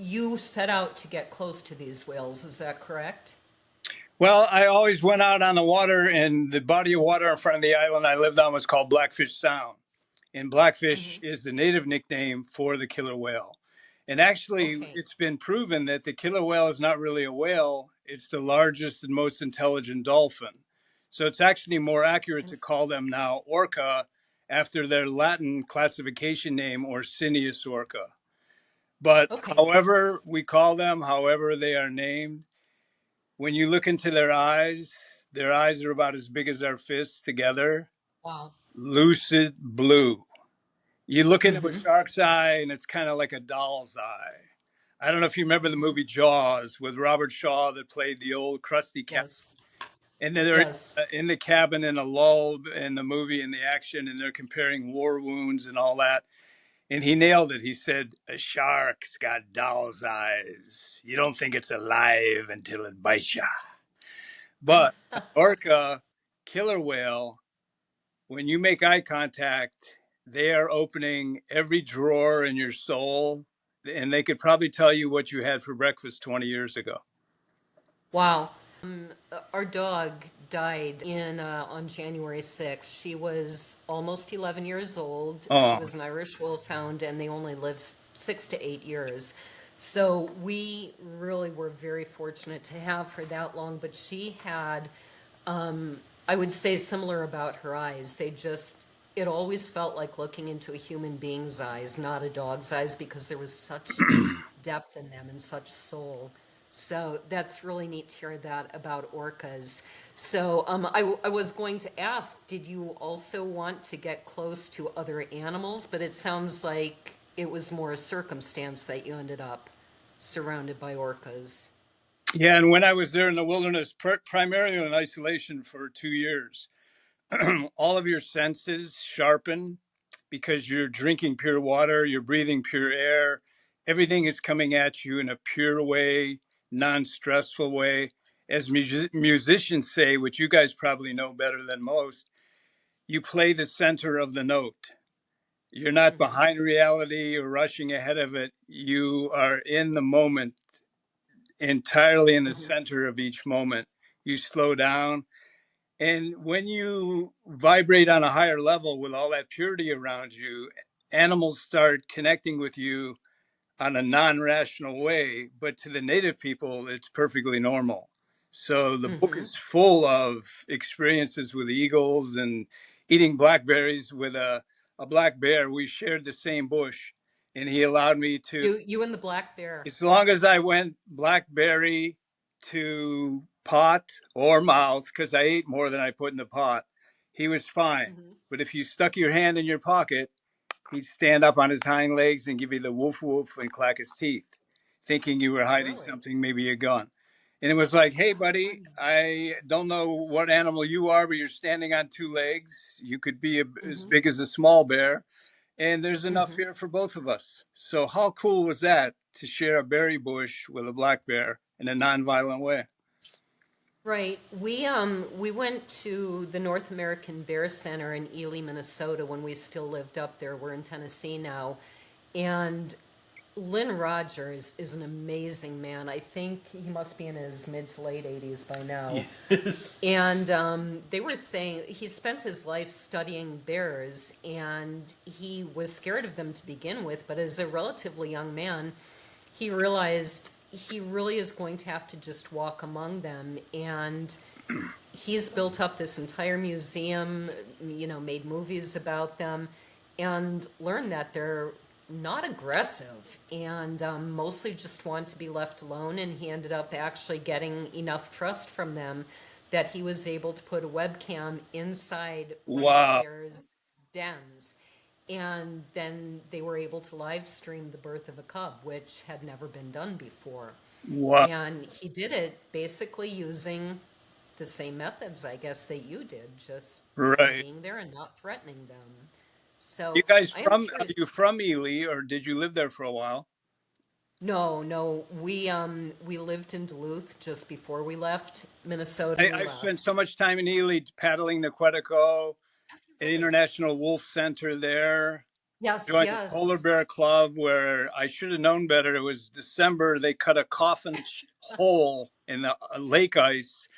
you set out to get close to these whales, is that correct? Well, I always went out on the water, and the body of water in front of the island I lived on was called Blackfish Sound. And Blackfish Hmm. is the native nickname for the killer whale. And actually, Okay. it's been proven that the killer whale is not really a whale, it's the largest and most intelligent dolphin. So it's actually more accurate to call them now orca after their Latin classification name, Orsinius orca. But Okay. however we call them, however they are named, when you look into their eyes are about as big as our fists together, Wow. lucid blue. You look into a Hmm. shark's eye and it's kind of like a doll's eye. I don't know if you remember the movie Jaws with Robert Shaw that played the old crusty cat. Yes. And then they're Yes. in the cabin in a lull in the movie in the action and they're comparing war wounds and all that. And he nailed it. He said, a shark's got doll's eyes. You don't think it's alive until it bites you. But an orca killer whale, when you make eye contact, they are opening every drawer in your soul, and they could probably tell you what you had for breakfast 20 years ago. Wow. Our dog died in on January 6th. She was almost 11 years old. She Oh, was an Irish Wolfhound, and they only live 6 to 8 years. So we really were very fortunate to have her that long. But she had, I would say, similar about her eyes. It always felt like looking into a human being's eyes, not a dog's eyes, because there was such depth in them and such soul. So that's really neat to hear that about orcas. So I was going to ask, did you also want to get close to other animals? But it sounds like it was more a circumstance that you ended up surrounded by orcas. yeah. And when I was there in the wilderness, primarily in isolation for 2 years, all of your senses sharpen because you're drinking pure water, you're breathing pure air. Everything is coming at you in a pure way, non stressful way. As musicians say, which you guys probably know better than most, you play the center of the note. You're not Hmm. behind reality or rushing ahead of it. You are in the moment, entirely in the Hmm. center of each moment. You slow down. And when you vibrate on a higher level with all that purity around you, animals start connecting with you on a non rational way. But to the native people, it's perfectly normal. So the book Hmm. is full of experiences with eagles and eating blackberries with a black bear. We shared the same bush, and he allowed me to, You and the black bear. as long as I went blackberry to pot or mouth, because I ate more than I put in the pot, he was fine. Hmm. But if you stuck your hand in your pocket, he'd stand up on his hind legs and give you the woof woof and clack his teeth, thinking you were hiding Really? something, maybe a gun. And it was like, hey, How buddy, funny. I don't know what animal you are, but you're standing on two legs. You could be as Hmm. big as a small bear and there's enough Hmm. here for both of us. So how cool was that to share a berry bush with a black bear in a nonviolent way? Right. We went to the North American Bear Center in Ely, Minnesota when we still lived up there. We're in Tennessee now. And Lynn Rogers is an amazing man. I think he must be in his mid to late 80s by now. Yes. And they were saying he spent his life studying bears and he was scared of them to begin with, but as a relatively young man, he realized he really is going to have to just walk among them. And he's built up this entire museum, made movies about them, and learned that they're not aggressive and mostly just want to be left alone. And he ended up actually getting enough trust from them that he was able to put a webcam inside one of the Wow. bear's dens. And then they were able to live stream the birth of a cub, which had never been done before. Wow. And he did it basically using the same methods, I guess, that you did, just Right. being there and not threatening them. You So guys I'm are curious. you from Ely or did you live there for a while? No, no, we lived in Duluth just before we left Minnesota. We I've spent so left. much time in Ely paddling the Quetico, Have you an really? international wolf center there. Yes, Joined the Polar yes. Bear Club where I should have known better. It was December. They cut a coffin hole in the lake ice.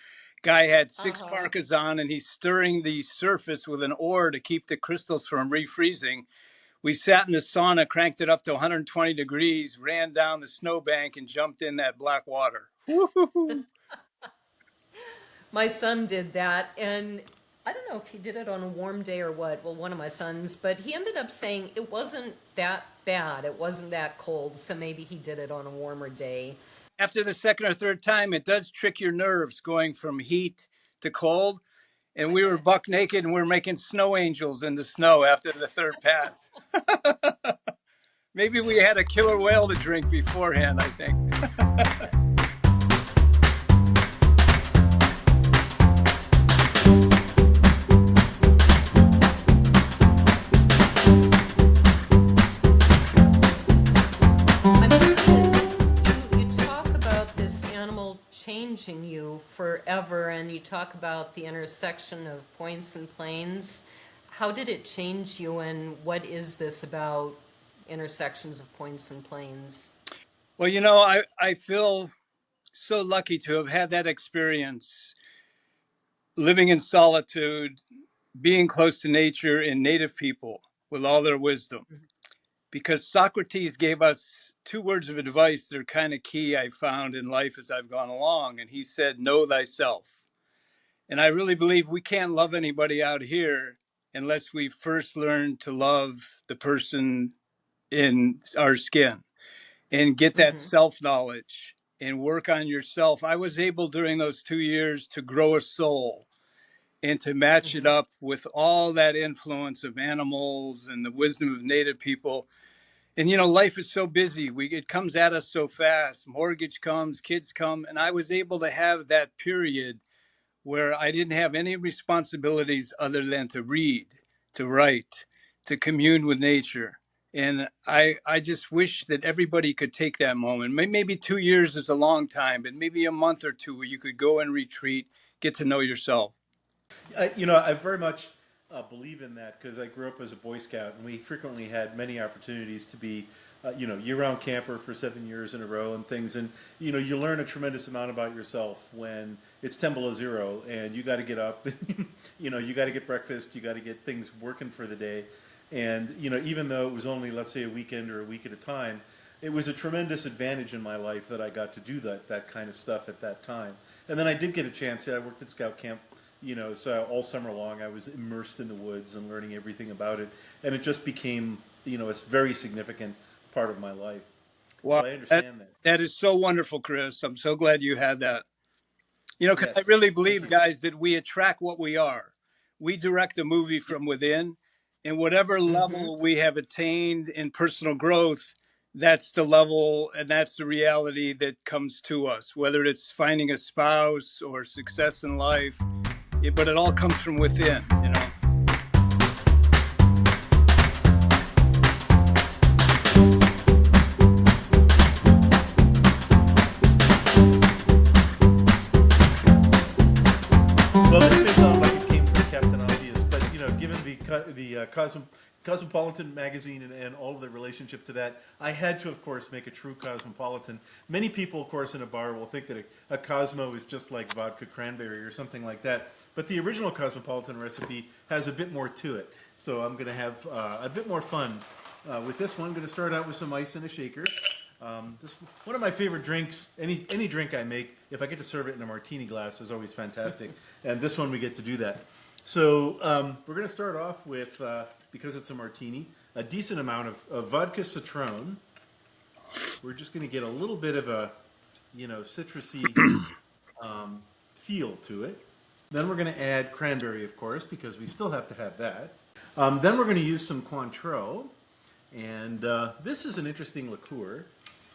Guy had six Uh-huh. parkas on and he's stirring the surface with an oar to keep the crystals from refreezing. We sat in the sauna, cranked it up to 120 degrees, ran down the snowbank and jumped in that black water. Woo-hoo-hoo. My son did that, and I don't know if he did it on a warm day or what. Well, one of my sons, but he ended up saying it wasn't that bad. It wasn't that cold, so maybe he did it on a warmer day. After the second or third time, it does trick your nerves going from heat to cold. And I we were bet. buck naked and we were making snow angels in the snow after the third pass. Maybe we had a killer whale to drink beforehand, I think. I'm curious, you talk about this animal changing you forever, and you talk about the intersection of points and planes. How did it change you, and what is this about intersections of points and planes? Well, you know, I feel so lucky to have had that experience living in solitude, being close to nature and native people with all their wisdom. Because Socrates gave us two words of advice that are kind of key, I found in life as I've gone along. And he said, know thyself. And I really believe we can't love anybody out here unless we first learn to love the person in our skin and get that Mm-hmm. self knowledge and work on yourself. I was able during those 2 years to grow a soul and to match it Mm-hmm. up with all that influence of animals and the wisdom of native people. And you know, life is so busy. It comes at us so fast. Mortgage comes, kids come, and I was able to have that period where I didn't have any responsibilities other than to read, to write, to commune with nature. And I just wish that everybody could take that moment. Maybe 2 years is a long time, but maybe a month or two where you could go and retreat, get to know yourself. I very much believe in that because I grew up as a Boy Scout, and we frequently had many opportunities to be, year-round camper for 7 years in a row and things. And you learn a tremendous amount about yourself when it's 10 below 0, and you got to get up. You got to get breakfast, you got to get things working for the day, and even though it was only, let's say, a weekend or a week at a time, it was a tremendous advantage in my life that I got to do that kind of stuff at that time. And then I did get a chance. Yeah, I worked at Scout Camp, so all summer long I was immersed in the woods and learning everything about it, and it just became, it's a very significant part of my life. So Wow, I that, understand that. that is so wonderful, Chris. I'm so glad you had that. You know, because I Yes, really thank believe, you. guys, that we attract what we are. We direct the movie from within, and whatever Mm-hmm. level we have attained in personal growth, that's the level and that's the reality that comes to us, whether it's finding a spouse or success in life. But it all comes from within, you know. Well, this may sound like it came from Captain Obvious, but given the Cosmopolitan Magazine and all of the relationship to that, I had to, of course, make a true cosmopolitan. Many people, of course, in a bar will think that a Cosmo is just like vodka cranberry or something like that, but the original Cosmopolitan recipe has a bit more to it. So I'm going to have a bit more fun with this one. I'm going to start out with some ice in a shaker. This one of my favorite drinks. Any drink I make, if I get to serve it in a martini glass, is always fantastic. And this one we get to do that. So we're going to start off with, because it's a martini, a decent amount of vodka citron. We're just going to get a little bit of a, citrusy feel to it. Then we're going to add cranberry, of course, because we still have to have that. Then we're going to use some Cointreau. And this is an interesting liqueur.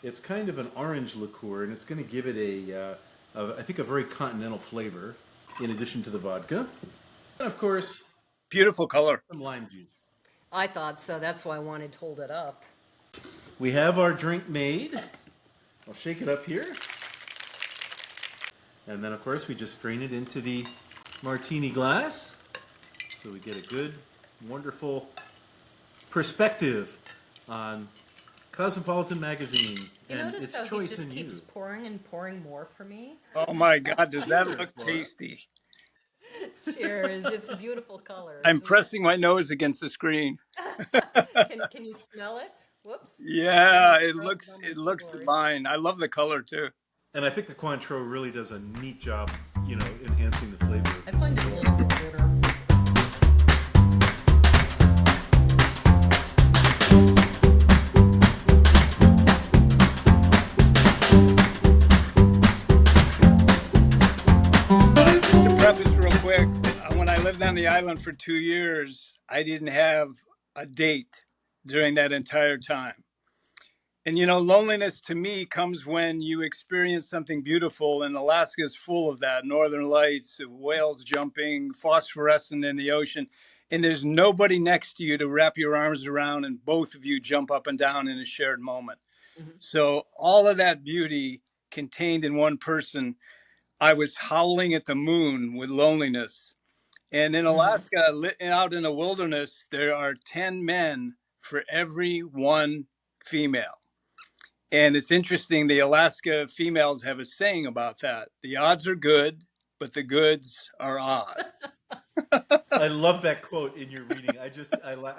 It's kind of an orange liqueur, and it's going to give it I think, a very continental flavor in addition to the vodka. And, of course, Beautiful color. some lime juice. I thought so. That's why I wanted to hold it up. We have our drink made. I'll shake it up here. And then, of course, we just strain it into the martini glass. So we get a good, wonderful perspective on Cosmopolitan Magazine You and notice its how he choice just in you. keeps pouring and pouring more for me? Oh my God, does that Cheers, look Laura. tasty? Cheers. It's a beautiful color, I'm isn't it? pressing my nose against the screen. Can you smell it? Whoops. I Yeah, almost spilled it on my it looks keyboard. divine. I love the color too. And I think the Cointreau really does a neat job, enhancing the flavor. I find it a little bit bitter. Just to preface real quick, when I lived on the island for 2 years, I didn't have a date during that entire time. And loneliness to me comes when you experience something beautiful, and Alaska is full of that. Northern lights, whales jumping, phosphorescent in the ocean, and there's nobody next to you to wrap your arms around and both of you jump up and down in a shared moment. Mhm. So all of that beauty contained in one person, I was howling at the moon with loneliness. And in Mhm. Alaska, out in the wilderness, there are 10 men for every one female. And it's interesting, the Alaska females have a saying about that. The odds are good, but the goods are odd. I love that quote in your reading. I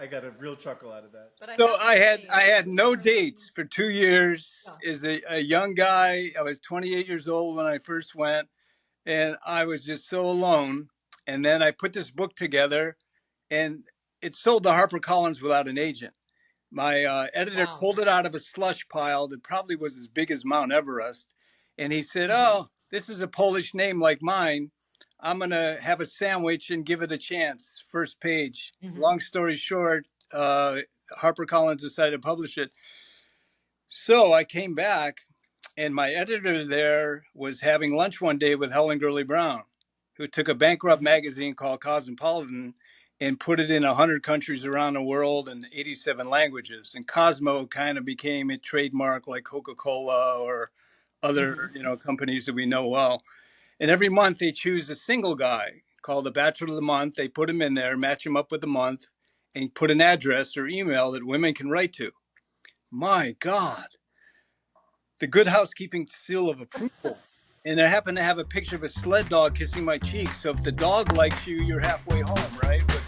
got a real chuckle out of that. But I So have I to had say, I had no different. dates for 2 years. Yeah. As a young guy, I was 28 years old when I first went, and I was just so alone. And then I put this book together, and it sold to HarperCollins without an agent. My editor Wow. pulled it out of a slush pile that probably was as big as Mount Everest. And he said, Mhm. "Oh, this is a Polish name like mine. I'm going to have a sandwich and give it a chance." First page. Mhm. Long story short, HarperCollins decided to publish it. So I came back, and my editor there was having lunch one day with Helen Gurley Brown, who took a bankrupt Mhm. magazine called Cosmopolitan and put it in 100 countries around the world and 87 languages. And Cosmo kind of became a trademark like Coca-Cola or other, Mhm. companies that we know well. And every month they choose a single guy called the Bachelor of the Month. They put him in there, match him up with the month, and put an address or email that women can write to. My God, the good housekeeping seal of approval. And I happen to have a picture of a sled dog kissing my cheek. So if the dog likes you, you're halfway home, right? But